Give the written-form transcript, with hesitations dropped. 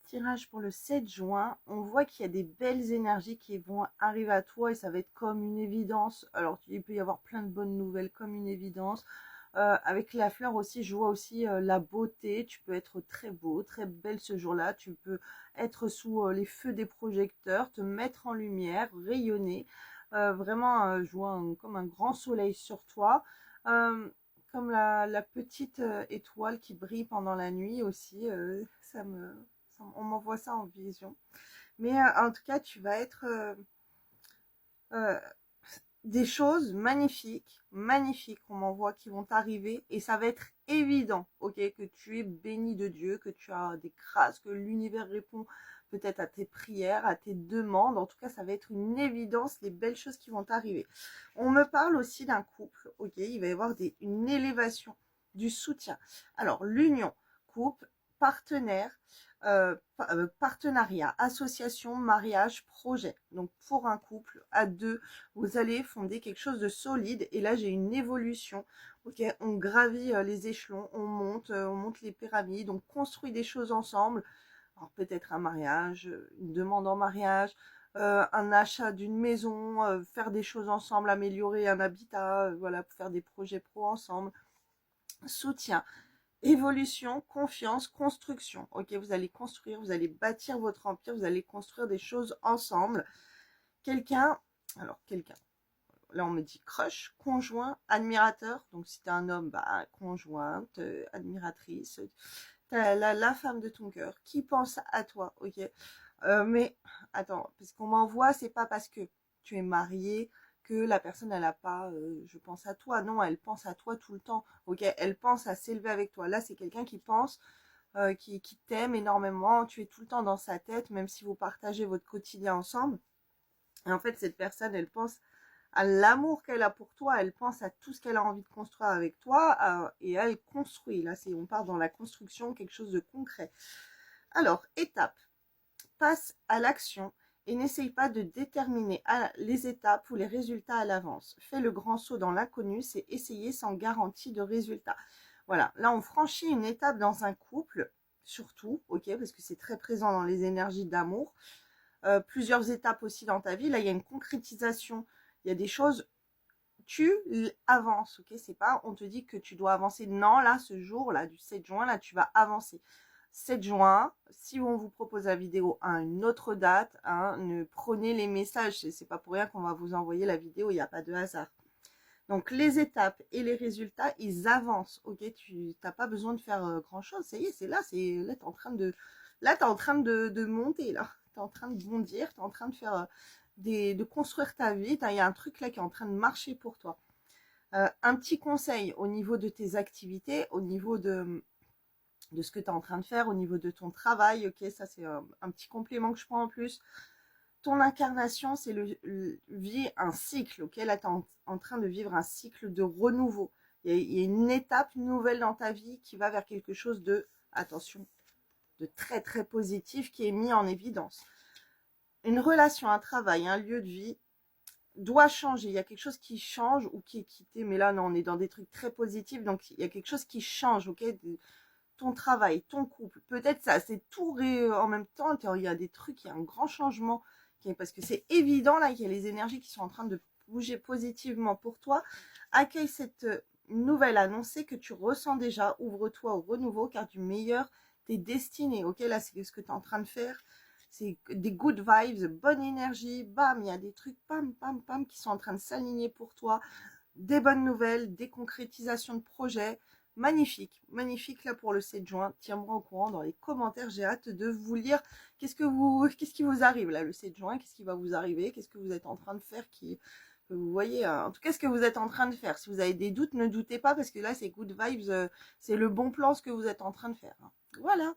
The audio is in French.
tirage pour le 7 juin. On voit qu'il y a des belles énergies qui vont arriver à toi et ça va être comme une évidence. Alors, il peut y avoir plein de bonnes nouvelles comme une évidence. Avec la fleur aussi, je vois aussi la beauté. Tu peux être très beau, très belle ce jour-là. Tu peux être sous les feux des projecteurs, te mettre en lumière, rayonner. Vraiment, je vois comme un grand soleil sur toi. Comme la petite étoile qui brille pendant la nuit aussi. On m'envoie ça en vision. Mais en tout cas, tu vas être euh, des choses magnifiques, magnifiques qu'on m'envoie qui vont t'arriver et ça va être évident, ok, que tu es béni de Dieu, que tu as des grâces, que l'univers répond peut-être à tes prières, à tes demandes. En tout cas, ça va être une évidence, les belles choses qui vont t'arriver. On me parle aussi d'un couple, ok, il va y avoir une élévation, du soutien. Alors, l'union, couple, partenaire, partenariat, association, mariage, projet. Donc, pour un couple à deux, vous allez fonder quelque chose de solide. Et là, j'ai une évolution. Ok, on gravit les échelons, on monte les pyramides, on construit des choses ensemble. Alors peut-être un mariage, une demande en mariage, un achat d'une maison, faire des choses ensemble, améliorer un habitat, voilà, faire des projets pro ensemble. Soutien, évolution, confiance, construction. Ok, vous allez construire, vous allez bâtir votre empire, vous allez construire des choses ensemble. Quelqu'un, alors quelqu'un, là on me dit crush, conjoint, admirateur. Donc si t'es un homme, bah conjointe, admiratrice. T'as la femme de ton cœur qui pense à toi, ok. Mais attends, parce qu'on m'envoie, c'est pas parce que tu es marié que la personne elle a pas je pense à toi. Non, elle pense à toi tout le temps, ok. Elle pense à s'élever avec toi. Là c'est quelqu'un qui pense, qui t'aime énormément. Tu es tout le temps dans sa tête, même si vous partagez votre quotidien ensemble. Et en fait cette personne elle pense à l'amour qu'elle a pour toi, elle pense à tout ce qu'elle a envie de construire avec toi, et elle construit. Là, on part dans la construction, quelque chose de concret. Alors, étape, passe à l'action et n'essaye pas de déterminer les étapes ou les résultats à l'avance. Fais le grand saut dans l'inconnu, c'est essayer sans garantie de résultat. Voilà, là on franchit une étape dans un couple, surtout, ok, parce que c'est très présent dans les énergies d'amour. Plusieurs étapes aussi dans ta vie. Là, il y a une concrétisation. Il y a des choses, tu avances, ok? C'est pas, on te dit que tu dois avancer. Non, là, ce jour-là, du 7 juin, là, tu vas avancer. 7 juin, si on vous propose la vidéo à une autre date, hein, ne prenez les messages. C'est pas pour rien qu'on va vous envoyer la vidéo, il n'y a pas de hasard. Donc, les étapes et les résultats, ils avancent, ok? Tu n'as pas besoin de faire grand-chose. Ça y est, là, tu es en train de, monter, là. Tu es en train de bondir, tu es en train de faire de construire ta vie. Il y a un truc là qui est en train de marcher pour toi. Un petit conseil au niveau de tes activités, au niveau de ce que tu es en train de faire, au niveau de ton travail, ok, ça c'est un petit complément que je prends en plus. Ton incarnation, c'est vit un cycle, ok, là tu es en train de vivre un cycle de renouveau. Il y a une étape nouvelle dans ta vie qui va vers quelque chose de, attention, de très très positif qui est mis en évidence. Une relation, un travail, un lieu de vie doit changer. Il y a quelque chose qui change ou qui est quitté. Mais là, non, on est dans des trucs très positifs. Donc, il y a quelque chose qui change, ok? Ton travail, ton couple. Peut-être ça, c'est tout en même temps. Il y a des trucs, il y a un grand changement. Parce que c'est évident, là, qu'il y a les énergies qui sont en train de bouger positivement pour toi. Accueille cette nouvelle annoncée que tu ressens déjà. Ouvre-toi au renouveau, car du meilleur, t'es destiné. Ok, là, c'est ce que tu es en train de faire. C'est des good vibes, bonne énergie, bam, il y a des trucs, pam, pam, pam, qui sont en train de s'aligner pour toi. Des bonnes nouvelles, des concrétisations de projets. Magnifique, magnifique là pour le 7 juin. Tiens-moi au courant dans les commentaires, j'ai hâte de vous lire. Qu'est-ce qui vous arrive là le 7 juin? Qu'est-ce qui va vous arriver? Qu'est-ce que vous êtes en train de faire que vous voyez, en tout cas, ce que vous êtes en train de faire. Si vous avez des doutes, ne doutez pas parce que là, c'est good vibes, c'est le bon plan ce que vous êtes en train de faire. Voilà.